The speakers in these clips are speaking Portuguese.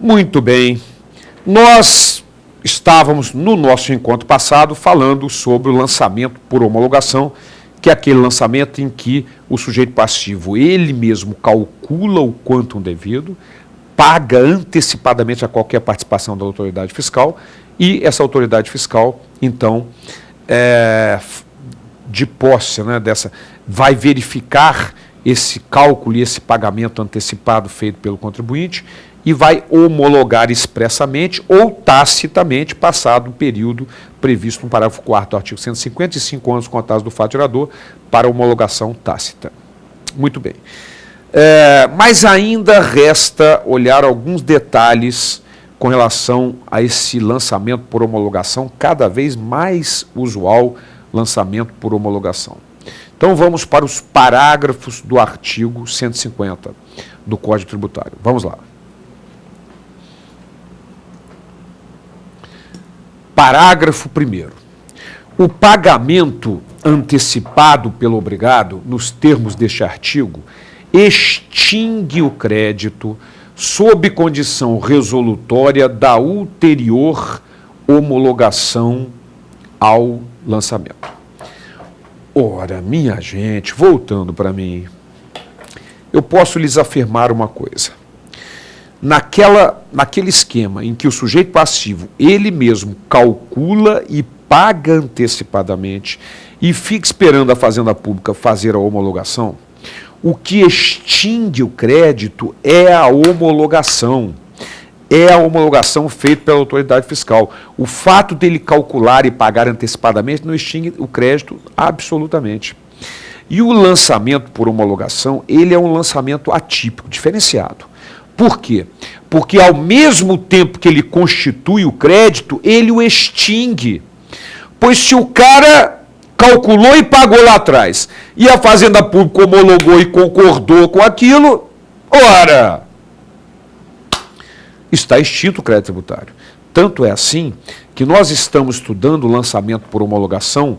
Muito bem. Nós estávamos no nosso encontro passado falando sobre o lançamento por homologação, que é aquele lançamento em que o sujeito passivo, ele mesmo calcula o quantum devido, paga antecipadamente a qualquer participação da autoridade fiscal e essa autoridade fiscal, então, de posse, né, vai verificar esse cálculo e esse pagamento antecipado feito pelo contribuinte e vai homologar expressamente ou tacitamente, passado o período previsto no parágrafo 4º do artigo 155 anos contados do fato gerador, para homologação tácita. Muito bem. Mas ainda resta olhar alguns detalhes com relação a esse lançamento por homologação, cada vez mais usual lançamento por homologação. Então vamos para os parágrafos do artigo 150 do Código Tributário. Vamos lá. Parágrafo 1º. O pagamento antecipado pelo obrigado, nos termos deste artigo, extingue o crédito sob condição resolutória da ulterior homologação ao lançamento. Ora, minha gente, voltando para mim, eu posso lhes afirmar uma coisa. Naquele esquema em que o sujeito passivo, ele mesmo calcula e paga antecipadamente e fica esperando a Fazenda Pública fazer a homologação, o que extingue o crédito é a homologação. É a homologação feita pela autoridade fiscal. O fato dele calcular e pagar antecipadamente não extingue o crédito absolutamente. E o lançamento por homologação, ele é um lançamento atípico, diferenciado. Por quê? Porque ao mesmo tempo que ele constitui o crédito, ele o extingue. Pois se o cara calculou e pagou lá atrás, e a Fazenda Pública homologou e concordou com aquilo, ora, está extinto o crédito tributário. Tanto é assim que nós estamos estudando o lançamento por homologação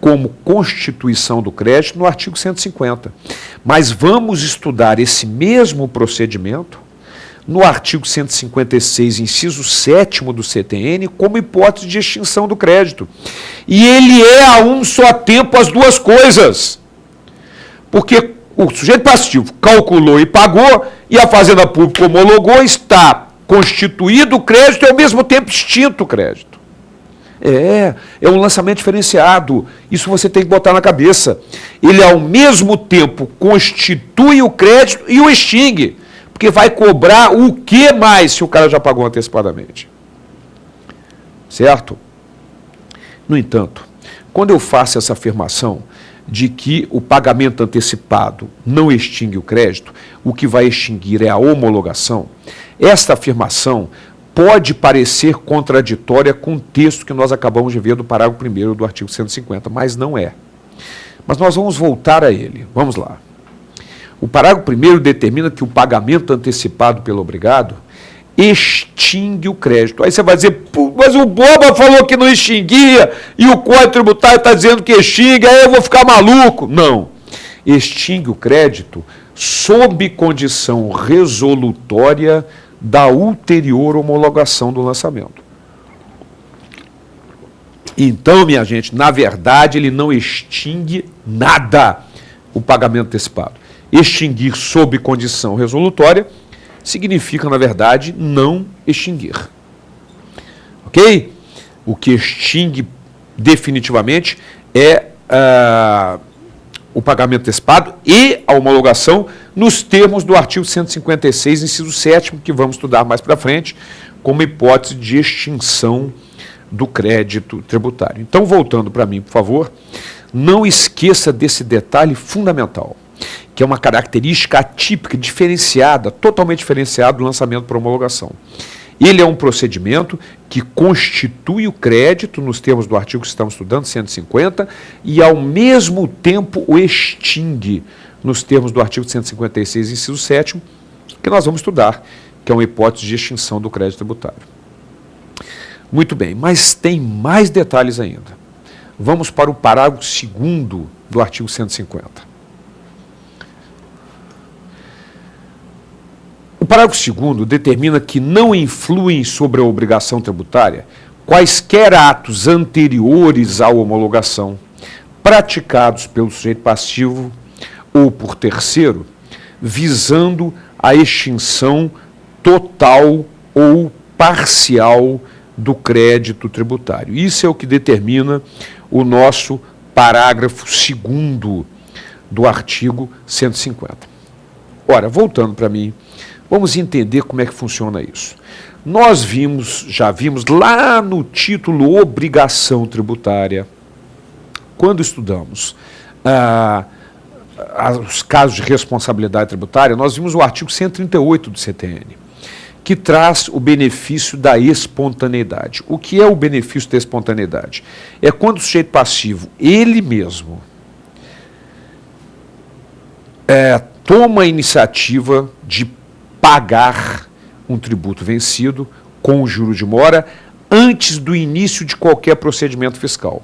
como constituição do crédito no artigo 150. Mas vamos estudar esse mesmo procedimento no artigo 156, inciso 7º do CTN, como hipótese de extinção do crédito. E ele é a um só tempo as duas coisas. Porque o sujeito passivo calculou e pagou, e a Fazenda Pública homologou, está constituído o crédito e ao mesmo tempo extinto o crédito. É um lançamento diferenciado. Isso você tem que botar na cabeça. Ele ao mesmo tempo constitui o crédito e o extingue. Porque vai cobrar o que mais se o cara já pagou antecipadamente? Certo? No entanto, quando eu faço essa afirmação de que o pagamento antecipado não extingue o crédito, o que vai extinguir é a homologação, esta afirmação pode parecer contraditória com o texto que nós acabamos de ver do parágrafo 1º do artigo 150, mas não é. Mas nós vamos voltar a ele. Vamos lá. O parágrafo 1º determina que o pagamento antecipado pelo obrigado extingue o crédito. Aí você vai dizer, mas o Boba falou que não extinguia e o Código Tributário está dizendo que extingue, aí eu vou ficar maluco. Não. Extingue o crédito sob condição resolutória da ulterior homologação do lançamento. Então, minha gente, na verdade, ele não extingue nada o pagamento antecipado. Extinguir sob condição resolutória significa, na verdade, não extinguir. Ok? O que extingue definitivamente é o pagamento antecipado e a homologação nos termos do artigo 156, inciso 7º, que vamos estudar mais para frente, como hipótese de extinção do crédito tributário. Então, voltando para mim, por favor, não esqueça desse detalhe fundamental, que é uma característica atípica, diferenciada, totalmente diferenciada do lançamento por homologação. Ele é um procedimento que constitui o crédito, nos termos do artigo que estamos estudando, 150, e ao mesmo tempo o extingue, nos termos do artigo 156, inciso 7º, que nós vamos estudar, que é uma hipótese de extinção do crédito tributário. Muito bem, mas tem mais detalhes ainda. Vamos para o parágrafo 2º do artigo 150. parágrafo 2º determina que não influem sobre a obrigação tributária quaisquer atos anteriores à homologação praticados pelo sujeito passivo ou por terceiro, visando a extinção total ou parcial do crédito tributário. Isso é o que determina o nosso parágrafo 2º do artigo 150. Ora, voltando para mim, vamos entender como é que funciona isso. Nós já vimos lá no título Obrigação Tributária, quando estudamos os casos de responsabilidade tributária, nós vimos o artigo 138 do CTN, que traz o benefício da espontaneidade. O que é o benefício da espontaneidade? É quando o sujeito passivo, ele mesmo, toma a iniciativa de pagar um tributo vencido com juros de mora antes do início de qualquer procedimento fiscal.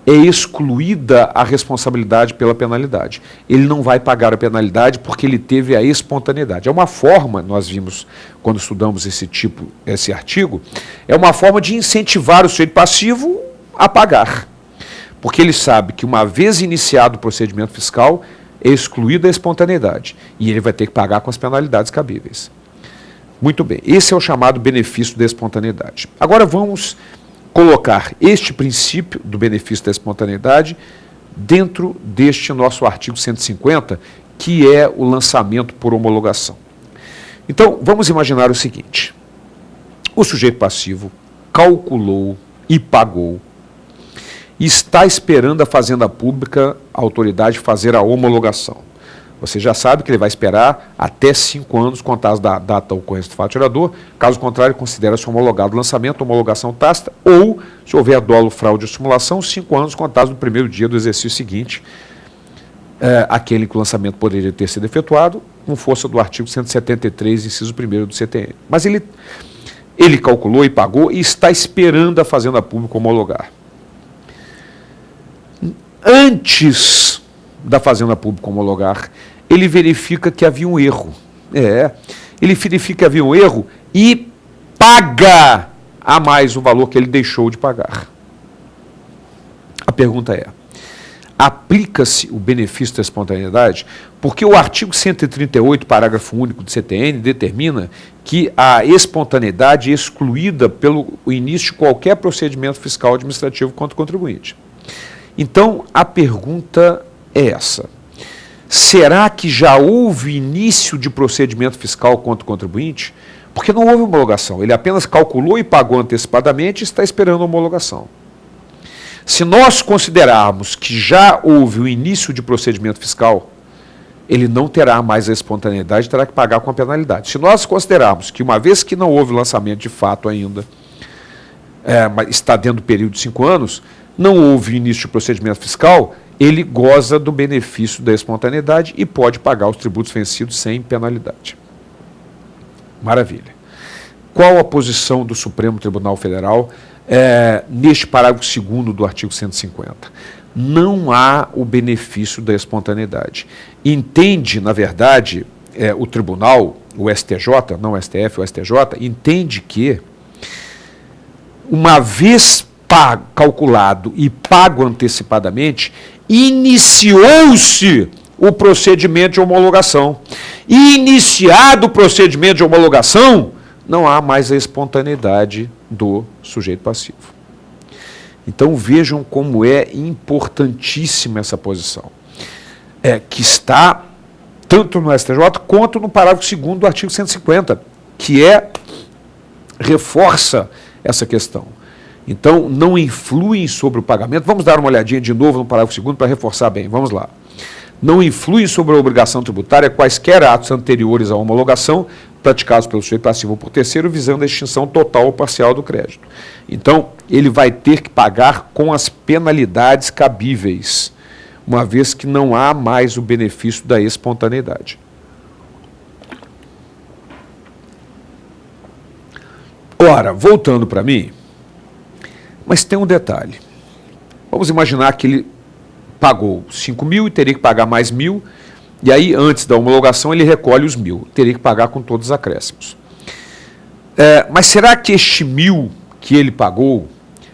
É excluída a responsabilidade pela penalidade. Ele não vai pagar a penalidade porque ele teve a espontaneidade. É uma forma, nós vimos quando estudamos esse artigo, é uma forma de incentivar o sujeito passivo a pagar. Porque ele sabe que uma vez iniciado o procedimento fiscal, é excluída a espontaneidade. E ele vai ter que pagar com as penalidades cabíveis. Muito bem, esse é o chamado benefício da espontaneidade. Agora vamos colocar este princípio do benefício da espontaneidade dentro deste nosso artigo 150, que é o lançamento por homologação. Então, vamos imaginar o seguinte: o sujeito passivo calculou e pagou, está esperando a Fazenda Pública, a autoridade, fazer a homologação. Você já sabe que ele vai esperar até 5 anos contados da data da ocorrência do fato gerador. Caso contrário, considera-se homologado o lançamento, homologação tácita, ou, se houver dolo, fraude ou simulação, 5 anos contados do primeiro dia do exercício seguinte, aquele que o lançamento poderia ter sido efetuado, com força do artigo 173, inciso 1º do CTN. Mas ele calculou e pagou e está esperando a Fazenda Pública homologar. Antes da Fazenda Pública homologar, ele verifica que havia um erro. Ele verifica que havia um erro e paga a mais o valor que ele deixou de pagar. A pergunta é: aplica-se o benefício da espontaneidade? Porque o artigo 138, parágrafo único do CTN, determina que a espontaneidade é excluída pelo início de qualquer procedimento fiscal administrativo contra o contribuinte. Então, a pergunta é essa: será que já houve início de procedimento fiscal contra o contribuinte? Porque não houve homologação, ele apenas calculou e pagou antecipadamente e está esperando a homologação. Se nós considerarmos que já houve o início de procedimento fiscal, ele não terá mais a espontaneidade, terá que pagar com a penalidade. Se nós considerarmos que uma vez que não houve lançamento de fato ainda, mas está dentro do período de 5 anos, não houve início de procedimento fiscal, ele goza do benefício da espontaneidade e pode pagar os tributos vencidos sem penalidade. Maravilha. Qual a posição do Supremo Tribunal Federal neste parágrafo 2º do artigo 150? Não há o benefício da espontaneidade. Entende, na verdade, o tribunal, o STJ, não o STF, o STJ, entende que, uma vez calculado e pago antecipadamente, iniciou-se o procedimento de homologação. E iniciado o procedimento de homologação, não há mais a espontaneidade do sujeito passivo. Então vejam como é importantíssima essa posição, que está tanto no STJ quanto no parágrafo 2º do artigo 150, que reforça essa questão. Então, não influem sobre o pagamento. Vamos dar uma olhadinha de novo no parágrafo 2º para reforçar bem. Vamos lá. Não influem sobre a obrigação tributária quaisquer atos anteriores à homologação praticados pelo sujeito passivo ou por terceiro, visando a extinção total ou parcial do crédito. Então, ele vai ter que pagar com as penalidades cabíveis, uma vez que não há mais o benefício da espontaneidade. Ora, voltando para mim, mas tem um detalhe. Vamos imaginar que ele pagou 5 mil e teria que pagar mais 1.000, E aí, antes da homologação, ele recolhe os 1.000. Teria que pagar com todos os acréscimos. Mas será que este 1.000 que ele pagou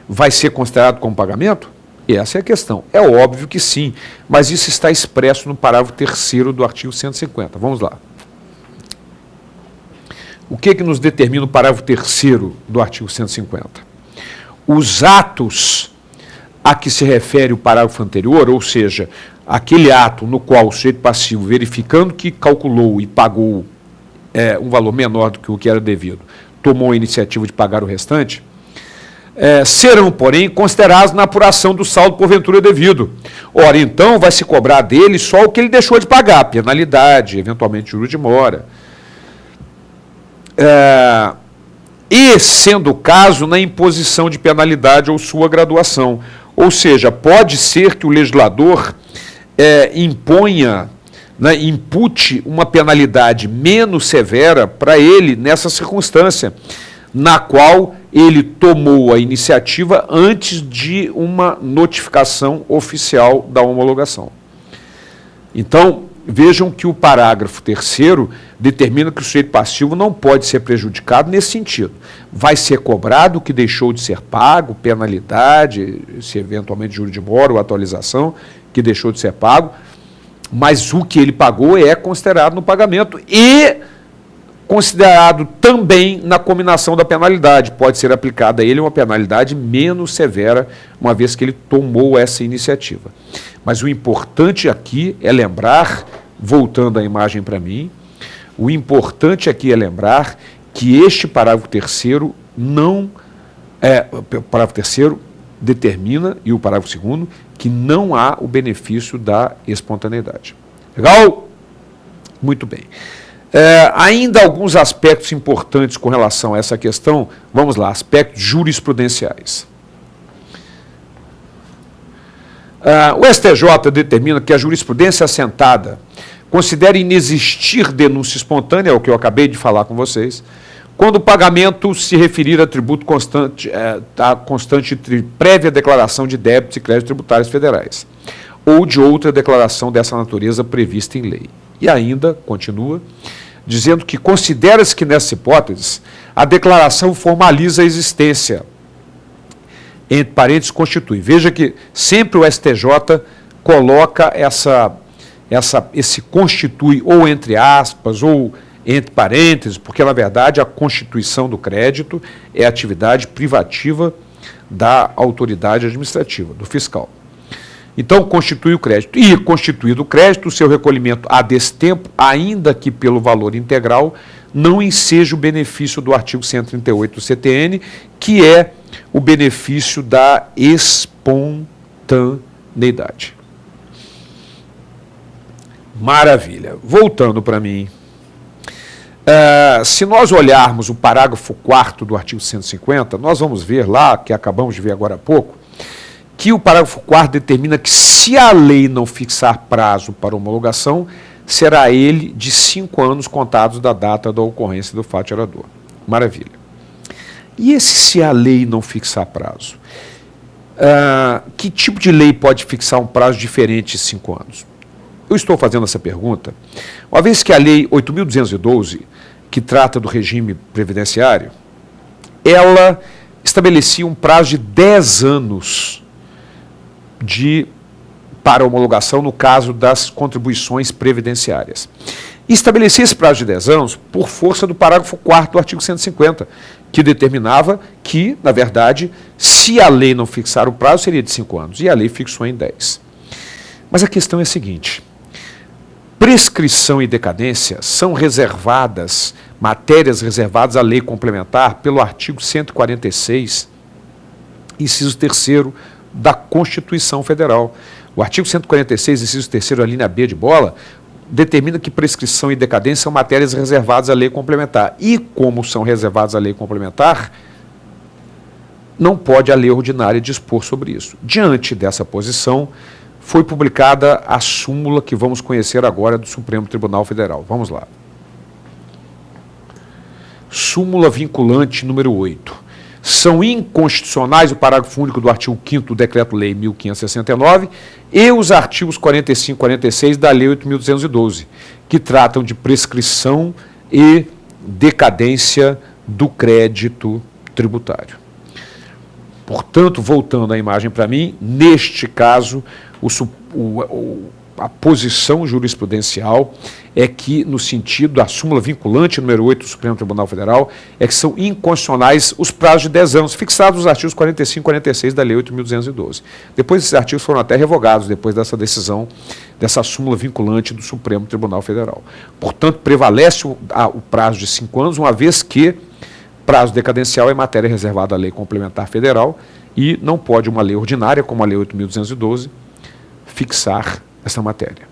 vai ser considerado como pagamento? Essa é a questão. É óbvio que sim, mas isso está expresso no parágrafo 3º do artigo 150. Vamos lá. O que nos determina o parágrafo 3º do artigo 150? Os atos a que se refere o parágrafo anterior, ou seja, aquele ato no qual o sujeito passivo, verificando que calculou e pagou um valor menor do que o que era devido, tomou a iniciativa de pagar o restante, serão, porém, considerados na apuração do saldo porventura devido. Ora, então, vai se cobrar dele só o que ele deixou de pagar, penalidade, eventualmente juros de mora. E, sendo o caso, na imposição de penalidade ou sua graduação. Ou seja, pode ser que o legislador imponha, impute uma penalidade menos severa para ele nessa circunstância, na qual ele tomou a iniciativa antes de uma notificação oficial da homologação. Então, vejam que o parágrafo 3º determina que o sujeito passivo não pode ser prejudicado nesse sentido. Vai ser cobrado o que deixou de ser pago, penalidade, se eventualmente juros de mora ou atualização, que deixou de ser pago, mas o que ele pagou é considerado no pagamento e considerado também na cominação da penalidade. Pode ser aplicada a ele uma penalidade menos severa, uma vez que ele tomou essa iniciativa. Mas o importante aqui é lembrar, voltando a imagem para mim, o importante aqui é lembrar que este parágrafo 3º o parágrafo 3º determina, e o parágrafo 2º, que não há o benefício da espontaneidade. Legal? Muito bem. Ainda alguns aspectos importantes com relação a essa questão. Vamos lá, aspectos jurisprudenciais. O STJ determina que a jurisprudência assentada considera inexistir denúncia espontânea, é o que eu acabei de falar com vocês, quando o pagamento se referir a tributo constante de prévia declaração de débitos e créditos tributários federais, ou de outra declaração dessa natureza prevista em lei. E ainda, continua, dizendo que considera-se que, nessas hipóteses, a declaração formaliza a existência, entre parênteses, constitui. Veja que sempre o STJ coloca esse constitui ou entre aspas, ou entre parênteses, porque, na verdade, a constituição do crédito é a atividade privativa da autoridade administrativa, do fiscal. Então, constitui o crédito. E, constituído o crédito, o seu recolhimento a destempo, ainda que pelo valor integral, não enseja o benefício do artigo 138 do CTN, que é o benefício da espontaneidade. Maravilha. Voltando para mim. Se nós olharmos o parágrafo 4º do artigo 150, nós vamos ver lá, que acabamos de ver agora há pouco, que o parágrafo 4º determina que, se a lei não fixar prazo para homologação, será ele de 5 anos contados da data da ocorrência do fato gerador. Maravilha. E se a lei não fixar prazo? Que tipo de lei pode fixar um prazo diferente de 5 anos? Eu estou fazendo essa pergunta, uma vez que a lei 8.212, que trata do regime previdenciário, ela estabelecia um prazo de 10 anos para homologação no caso das contribuições previdenciárias. E estabelecia esse prazo de 10 anos por força do parágrafo 4º do artigo 150, que determinava que, na verdade, se a lei não fixar o prazo, seria de 5 anos, e a lei fixou em 10. Mas a questão é a seguinte: prescrição e decadência são reservadas, matérias reservadas à lei complementar pelo artigo 146, inciso 3º da Constituição Federal. O artigo 146, inciso 3º, a linha B de bola, determina que prescrição e decadência são matérias reservadas à lei complementar. E, como são reservadas à lei complementar, não pode a lei ordinária dispor sobre isso. Diante dessa posição, foi publicada a súmula que vamos conhecer agora do Supremo Tribunal Federal. Vamos lá. Súmula vinculante número 8. são inconstitucionais o parágrafo único do artigo 5º do Decreto-Lei 1569 e os artigos 45 e 46 da Lei 8.212, que tratam de prescrição e decadência do crédito tributário. Portanto, voltando a imagem para mim, neste caso, a posição jurisprudencial é que, no sentido da súmula vinculante número 8 do Supremo Tribunal Federal, é que são inconstitucionais os prazos de 10 anos, fixados nos artigos 45 e 46 da Lei 8.212. Depois, esses artigos foram até revogados, depois dessa decisão, dessa súmula vinculante do Supremo Tribunal Federal. Portanto, prevalece o prazo de 5 anos, uma vez que prazo decadencial é matéria reservada à Lei Complementar Federal e não pode uma lei ordinária, como a Lei 8.212, fixar essa matéria.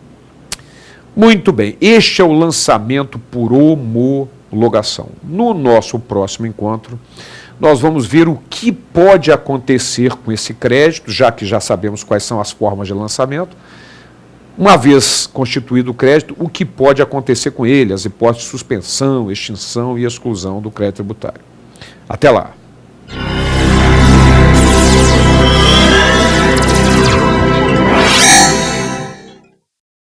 Muito bem, este é o lançamento por homologação. No nosso próximo encontro, nós vamos ver o que pode acontecer com esse crédito, já que já sabemos quais são as formas de lançamento. Uma vez constituído o crédito, o que pode acontecer com ele, as hipóteses de suspensão, extinção e exclusão do crédito tributário. Até lá.